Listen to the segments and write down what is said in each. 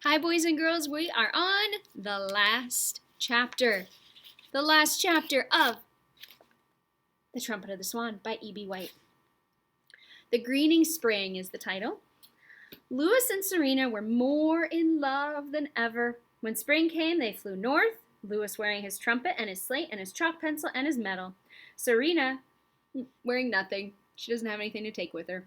Hi, boys and girls. We are on the last chapter. The last chapter of The Trumpet of the Swan by E.B. White. The Greening Spring is the title. Lewis and Serena were more in love than ever. When spring came, they flew north, Lewis wearing his trumpet and his slate and his chalk pencil and his medal. Serena wearing nothing. She doesn't have anything to take with her.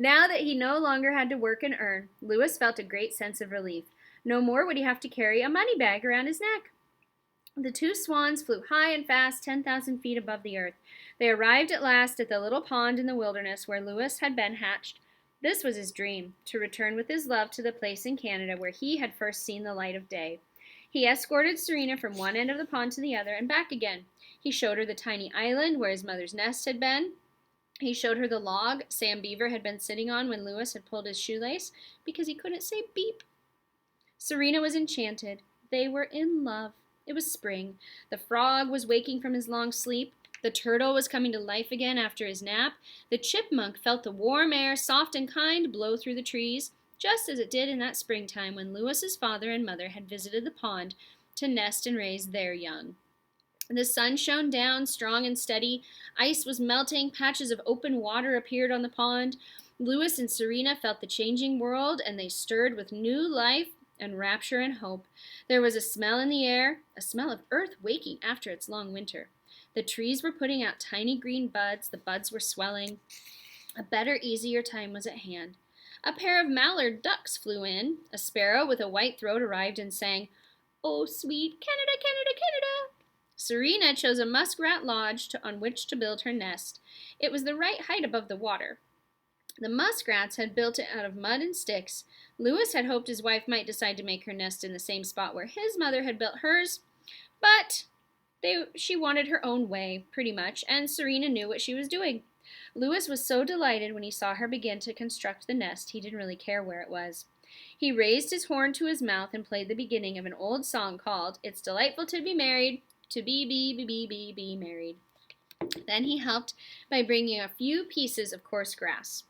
Now that he no longer had to work and earn, Lewis felt a great sense of relief. No more would he have to carry a money bag around his neck. The two swans flew high and fast, 10,000 feet above the earth. They arrived at last at the little pond in the wilderness where Lewis had been hatched. This was his dream, to return with his love to the place in Canada where he had first seen the light of day. He escorted Serena from one end of the pond to the other and back again. He showed her the tiny island where his mother's nest had been. He showed her the log Sam Beaver had been sitting on when Lewis had pulled his shoelace because he couldn't say beep. Serena was enchanted. They were in love. It was spring. The frog was waking from his long sleep. The turtle was coming to life again after his nap. The chipmunk felt the warm air, soft and kind, blow through the trees, just as it did in that springtime when Lewis's father and mother had visited the pond to nest and raise their young. The sun shone down, strong and steady. Ice was melting. Patches of open water appeared on the pond. Lewis and Serena felt the changing world, and they stirred with new life and rapture and hope. There was a smell in the air, a smell of earth waking after its long winter. The trees were putting out tiny green buds. The buds were swelling. A better, easier time was at hand. A pair of mallard ducks flew in. A sparrow with a white throat arrived and sang, "Oh, sweet Canada, Canada, Canada." Serena chose a muskrat lodge on which to build her nest. It was the right height above the water. The muskrats had built it out of mud and sticks. Lewis had hoped his wife might decide to make her nest in the same spot where his mother had built hers, but she wanted her own way, pretty much, and Serena knew what she was doing. Lewis was so delighted when he saw her begin to construct the nest, he didn't really care where it was. He raised his horn to his mouth and played the beginning of an old song called, "It's Delightful to Be Married, to be married." Then he helped by bringing a few pieces of coarse grass.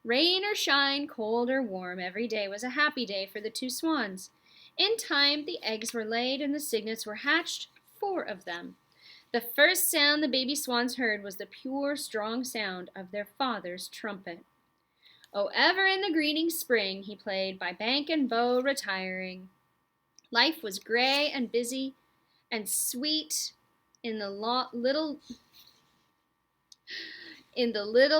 Rain or shine, cold or warm, every day was a happy day for the two swans. In time, the eggs were laid and the cygnets were hatched, 4 of them. The first sound the baby swans heard was the pure, strong sound of their father's trumpet. "Oh, ever in the greening spring," he played, "by bank and bow retiring." Life was gray and busy and sweet in the little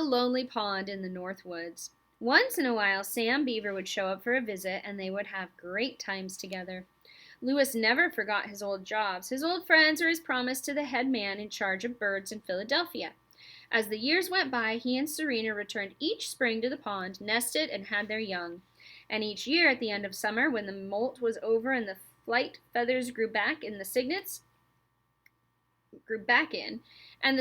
lonely pond in the North Woods. Once in a while, Sam Beaver would show up for a visit, and they would have great times together. Lewis never forgot his old jobs, his old friends, or his promise to the head man in charge of birds in Philadelphia. As the years went by, he and Serena returned each spring to the pond, nested, and had their young. And each year, at the end of summer, when the molt was over and the flight feathers grew back in, and the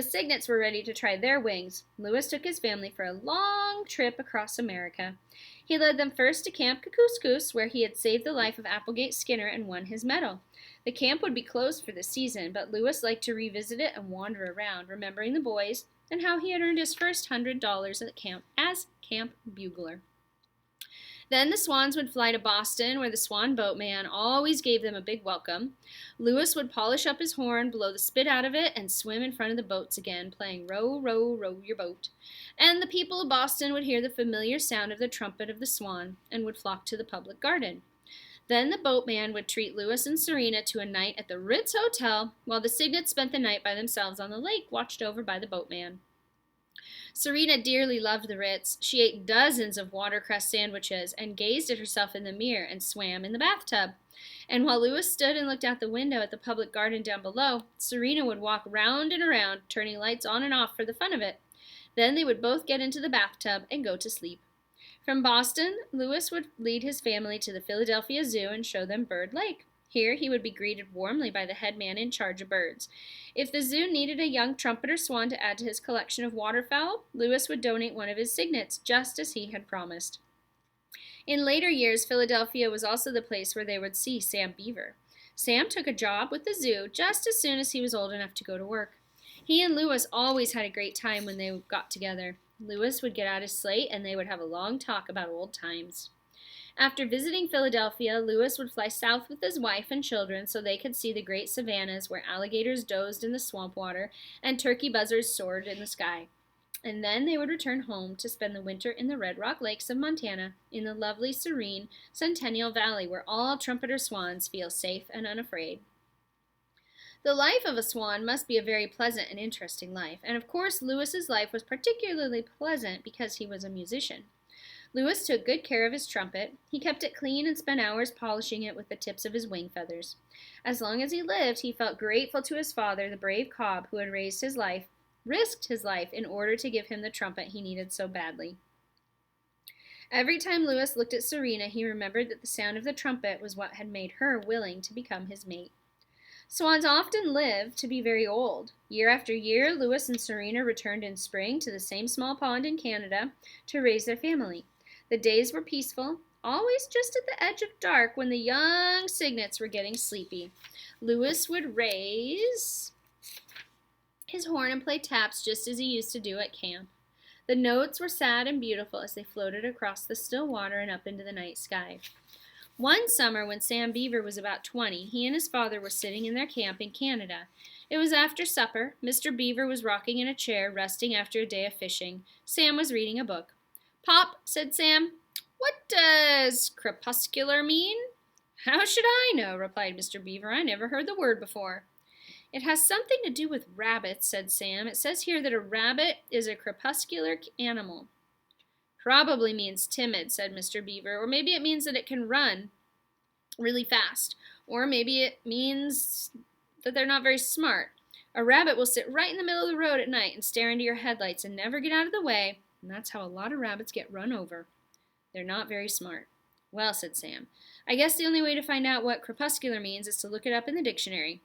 cygnets were ready to try their wings, Lewis took his family for a long trip across America. He led them first to Camp Kookooskoos, where he had saved the life of Applegate Skinner and won his medal. The camp would be closed for the season, but Lewis liked to revisit it and wander around, remembering the boys and how he had earned his first $100 at camp as camp bugler. Then the swans would fly to Boston, where the Swan boatman always gave them a big welcome. Lewis would polish up his horn, blow the spit out of it, and swim in front of the boats again, playing "Row, row, row your boat." And the people of Boston would hear the familiar sound of the trumpet of the Swan and would flock to the public garden. Then the boatman would treat Lewis and Serena to a night at the Ritz Hotel, while the cygnets spent the night by themselves on the lake, watched over by the boatman. Serena dearly loved the Ritz. She ate dozens of watercress sandwiches and gazed at herself in the mirror and swam in the bathtub. And while Lewis stood and looked out the window at the public garden down below, Serena would walk round and around, turning lights on and off for the fun of it. Then they would both get into the bathtub and go to sleep. From Boston, Lewis would lead his family to the Philadelphia Zoo and show them Bird Lake. Here he would be greeted warmly by the head man in charge of birds. If the zoo needed a young trumpet or swan to add to his collection of waterfowl, Lewis would donate one of his cygnets, just as he had promised. In later years, Philadelphia was also the place where they would see Sam Beaver. Sam took a job with the zoo just as soon as he was old enough to go to work. He and Lewis always had a great time when they got together. Lewis would get out his slate, and they would have a long talk about old times. After visiting Philadelphia, Lewis would fly south with his wife and children so they could see the great savannas where alligators dozed in the swamp water and turkey buzzards soared in the sky. And then they would return home to spend the winter in the Red Rock Lakes of Montana, in the lovely, serene Centennial Valley where all trumpeter swans feel safe and unafraid. The life of a swan must be a very pleasant and interesting life, and of course Lewis's life was particularly pleasant because he was a musician. Lewis took good care of his trumpet. He kept it clean and spent hours polishing it with the tips of his wing feathers. As long as he lived, he felt grateful to his father, the brave cob who had risked his life in order to give him the trumpet he needed so badly. Every time Lewis looked at Serena, he remembered that the sound of the trumpet was what had made her willing to become his mate. Swans often live to be very old. Year after year, Lewis and Serena returned in spring to the same small pond in Canada to raise their family. The days were peaceful, always just at the edge of dark when the young cygnets were getting sleepy. Lewis would raise his horn and play taps just as he used to do at camp. The notes were sad and beautiful as they floated across the still water and up into the night sky. One summer when Sam Beaver was about 20, he and his father were sitting in their camp in Canada. It was after supper. Mr. Beaver was rocking in a chair, resting after a day of fishing. Sam was reading a book. "Pop," said Sam, "what does crepuscular mean?" "How should I know?" replied Mr. Beaver. "I never heard the word before." "It has something to do with rabbits," said Sam. "It says here that a rabbit is a crepuscular animal." "Probably means timid," said Mr. Beaver, "or maybe it means that it can run really fast, or maybe it means that they're not very smart. A rabbit will sit right in the middle of the road at night and stare into your headlights and never get out of the way, and that's how a lot of rabbits get run over. They're not very smart." "Well," said Sam, "I guess the only way to find out what crepuscular means is to look it up in the dictionary."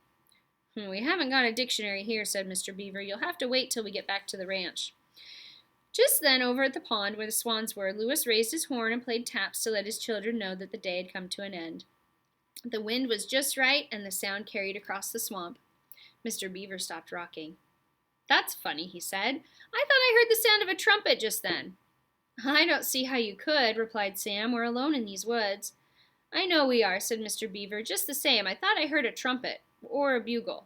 "We haven't got a dictionary here," said Mr. Beaver. "You'll have to wait till we get back to the ranch." Just then, over at the pond where the swans were, Lewis raised his horn and played taps to let his children know that the day had come to an end. The wind was just right, and the sound carried across the swamp. Mr. Beaver stopped rocking. "That's funny," he said. "I thought I heard the sound of a trumpet just then." "I don't see how you could," replied Sam. "We're alone in these woods." "I know we are," said Mr. Beaver. "Just the same, I thought I heard a trumpet, or a bugle."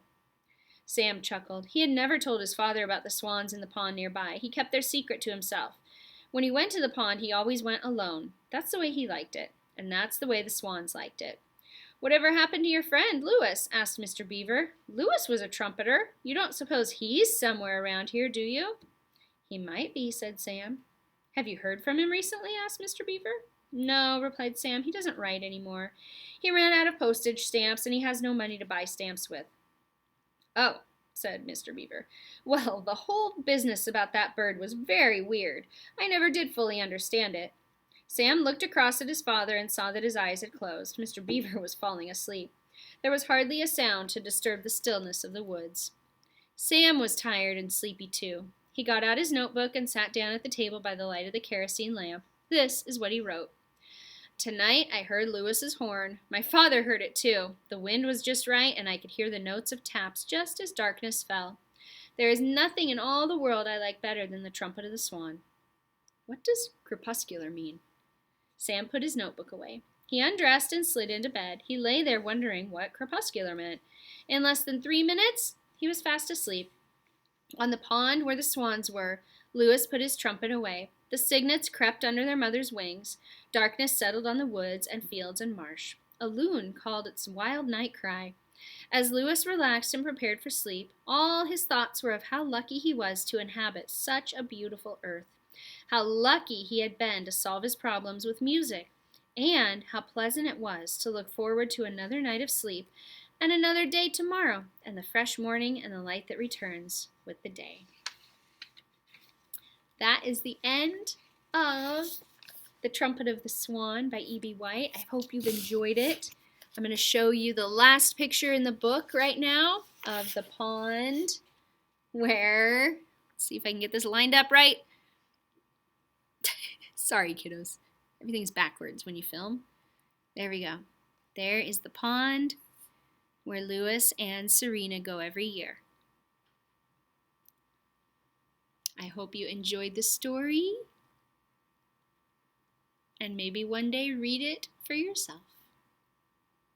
Sam chuckled. He had never told his father about the swans in the pond nearby. He kept their secret to himself. When he went to the pond, he always went alone. That's the way he liked it, and that's the way the swans liked it. "Whatever happened to your friend, Lewis?" asked Mr. Beaver. "Lewis was a trumpeter. You don't suppose he's somewhere around here, do you?" "He might be," said Sam. "Have you heard from him recently?" asked Mr. Beaver. "No," replied Sam. "He doesn't write anymore. He ran out of postage stamps, and he has no money to buy stamps with." "Oh," said Mr. Beaver. "Well, the whole business about that bird was very weird. I never did fully understand it." Sam looked across at his father and saw that his eyes had closed. Mr. Beaver was falling asleep. There was hardly a sound to disturb the stillness of the woods. Sam was tired and sleepy too. He got out his notebook and sat down at the table by the light of the kerosene lamp. This is what he wrote. "Tonight I heard Lewis's horn. My father heard it too. The wind was just right, and I could hear the notes of taps just as darkness fell. There is nothing in all the world I like better than the trumpet of the swan." What does crepuscular mean? Sam put his notebook away. He undressed and slid into bed. He lay there wondering what crepuscular meant. In less than 3 minutes, he was fast asleep. On the pond where the swans were, Lewis put his trumpet away. The cygnets crept under their mother's wings. Darkness settled on the woods and fields and marsh. A loon called its wild night cry. As Lewis relaxed and prepared for sleep, all his thoughts were of how lucky he was to inhabit such a beautiful earth, how lucky he had been to solve his problems with music, and how pleasant it was to look forward to another night of sleep and another day tomorrow, and the fresh morning and the light that returns with the day. That is the end of The Trumpet of the Swan by E.B. White. I hope you've enjoyed it. I'm going to show you the last picture in the book right now of the pond where, let's see if I can get this lined up right. Sorry, kiddos. Everything's backwards when you film. There we go. There is the pond where Lewis and Serena go every year. I hope you enjoyed the story. and maybe one day read it for yourself.